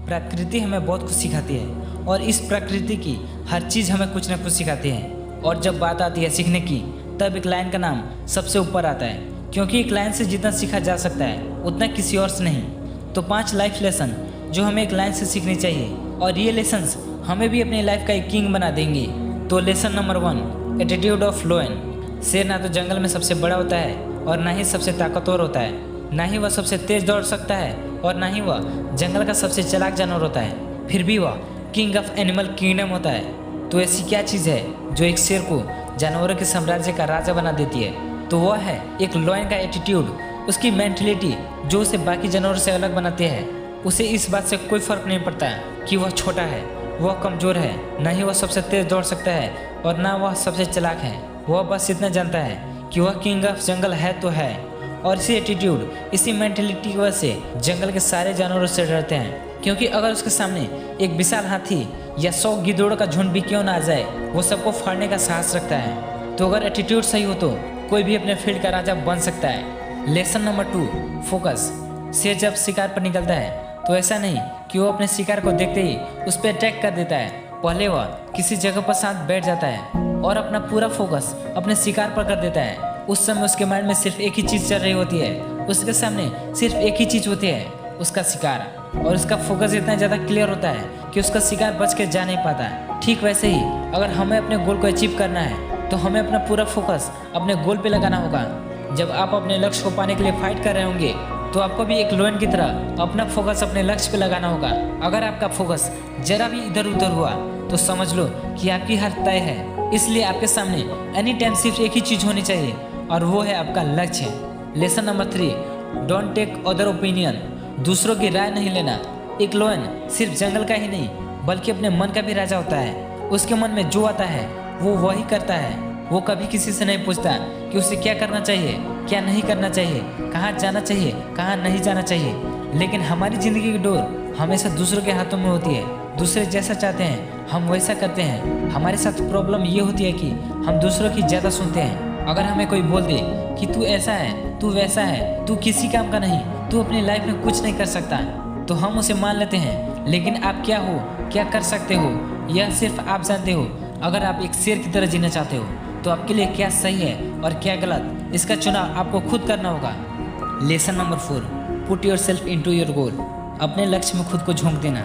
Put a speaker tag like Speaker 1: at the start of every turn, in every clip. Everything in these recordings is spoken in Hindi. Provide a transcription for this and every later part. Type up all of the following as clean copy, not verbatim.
Speaker 1: प्रकृति हमें बहुत कुछ सिखाती है और इस प्रकृति की हर चीज़ हमें कुछ ना कुछ सिखाती है। और जब बात आती है सीखने की, तब एक लाइन का नाम सबसे ऊपर आता है, क्योंकि एक लाइन से जितना सीखा जा सकता है उतना किसी और से नहीं। तो 5 लाइफ लेसन जो हमें एक लाइन से सीखनी चाहिए, और ये लेसन्स हमें भी अपनी लाइफ का एक किंग बना देंगे। तो lesson number 1, attitude of lion. शेर ना तो जंगल में सबसे बड़ा होता है और ना ही सबसे ताकतवर होता है, ना ही वह सबसे तेज दौड़ सकता है और ना ही वह जंगल का सबसे चालाक जानवर होता है। फिर भी वह किंग ऑफ एनिमल किंगडम होता है। तो ऐसी क्या चीज़ है जो एक शेर को जानवरों के साम्राज्य का राजा बना देती है? तो वह है एक लायन का एटीट्यूड, उसकी मेंटलिटी जो उसे बाकी जानवरों से अलग बनाती है। उसे इस बात से कोई फर्क नहीं पड़ता कि वह छोटा है, वह कमज़ोर है, ना ही वह सबसे तेज दौड़ सकता है और ना वह सबसे चालाक है। वह बस इतना जानता है कि वह किंग ऑफ जंगल है तो है। और इसी एटीट्यूड, इसी मेंटलिटी की वजह से जंगल के सारे जानवरों से डरते हैं, क्योंकि अगर उसके सामने एक विशाल हाथी या 100 गिद्धों का झुंड भी क्यों ना आ जाए, वो सबको फाड़ने का साहस रखता है। तो अगर एटीट्यूड सही हो तो कोई भी अपने फील्ड का राजा बन सकता है। Lesson number 2, focus. शेर जब शिकार पर निकलता है तो ऐसा नहीं कि वो अपने शिकार को देखते ही उस पर अटैक कर देता है। पहले वह किसी जगह पर शांत बैठ जाता है और अपना पूरा फोकस अपने शिकार पर कर देता है। उस समय उसके माइंड में सिर्फ एक ही चीज़ चल रही होती है, उसके सामने सिर्फ एक ही चीज़ होती है, उसका शिकार। और उसका फोकस इतना ज़्यादा क्लियर होता है कि उसका शिकार बच के जा नहीं पाता। ठीक वैसे ही अगर हमें अपने गोल को अचीव करना है तो हमें अपना पूरा फोकस अपने गोल पे लगाना होगा। जब आप अपने लक्ष्य को पाने के लिए फाइट कर रहे होंगे तो आपको भी एक लायन की तरह अपना फोकस अपने लक्ष्य पे लगाना होगा। अगर आपका फोकस जरा भी इधर उधर हुआ तो समझ लो कि आपकी हार तय है। इसलिए आपके सामने एनी टाइम सिर्फ एक ही चीज़ होनी चाहिए और वो है आपका लक्ष्य। Lesson number 3, don't take other opinion. दूसरों की राय नहीं लेना। एक लायन सिर्फ जंगल का ही नहीं बल्कि अपने मन का भी राजा होता है। उसके मन में जो आता है वो वही करता है। वो कभी किसी से नहीं पूछता कि उसे क्या करना चाहिए, क्या नहीं करना चाहिए, कहाँ जाना चाहिए, कहाँ नहीं जाना चाहिए। लेकिन हमारी ज़िंदगी की डोर हमेशा दूसरों के हाथों में होती है। दूसरे जैसा चाहते हैं हम वैसा करते हैं। हमारे साथ प्रॉब्लम ये होती है कि हम दूसरों की ज़्यादा सुनते हैं। अगर हमें कोई बोल दे कि तू ऐसा है, तू वैसा है, तू किसी काम का नहीं, तू अपनी लाइफ में कुछ नहीं कर सकता, तो हम उसे मान लेते हैं। लेकिन आप क्या हो, क्या कर सकते हो, यह सिर्फ आप जानते हो। अगर आप एक शेर की तरह जीना चाहते हो तो आपके लिए क्या सही है और क्या गलत, इसका चुनाव आपको खुद करना होगा। Lesson number 4, put your self into your goal. अपने लक्ष्य में खुद को झोंक देना।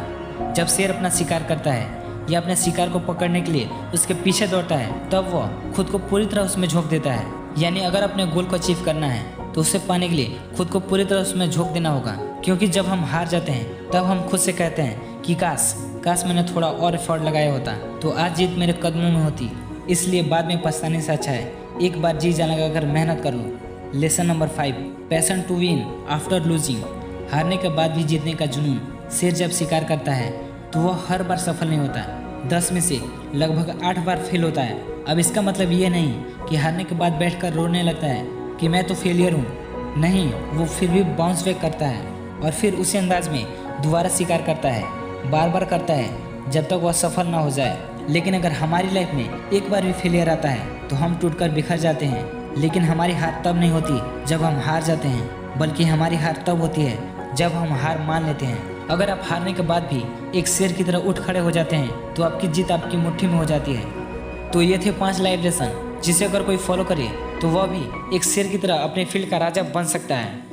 Speaker 1: जब शेर अपना शिकार करता है या अपने शिकार को पकड़ने के लिए उसके पीछे दौड़ता है, तब वह खुद को पूरी तरह उसमें झोंक देता है। यानी अगर अपने गोल को अचीव करना है तो उसे पाने के लिए खुद को पूरी तरह उसमें झोंक देना होगा। क्योंकि जब हम हार जाते हैं तब हम खुद से कहते हैं कि काश मैंने थोड़ा और एफर्ट लगाया होता तो आज जीत मेरे कदमों में होती। इसलिए बाद में पछताने से अच्छा है एक बार जी जान लगाकर मेहनत कर लो। Lesson number 5, passion to win after losing. हारने के बाद भी जीतने का जुनून। शेर जब शिकार करता है तो वह हर बार सफल नहीं होता, 10 में से लगभग 8 बार फेल होता है। अब इसका मतलब ये नहीं कि हारने के बाद बैठकर रोने लगता है कि मैं तो फेलियर हूँ। नहीं, वो फिर भी बाउंस बैक करता है और फिर उसी अंदाज में दोबारा शिकार करता है, बार बार करता है जब तक वह सफल ना हो जाए। लेकिन अगर हमारी लाइफ में एक बार भी फेलियर आता है तो हम टूटकर बिखर जाते हैं। लेकिन हमारी हार तब नहीं होती जब हम हार जाते हैं, बल्कि हमारी हार तब होती है जब हम हार मान लेते हैं। अगर आप हारने के बाद भी एक शेर की तरह उठ खड़े हो जाते हैं तो आपकी जीत आपकी मुट्ठी में हो जाती है। तो ये थे 5 लाइफ लेसन जिसे अगर कोई फॉलो करे तो वह भी एक शेर की तरह अपने फील्ड का राजा बन सकता है।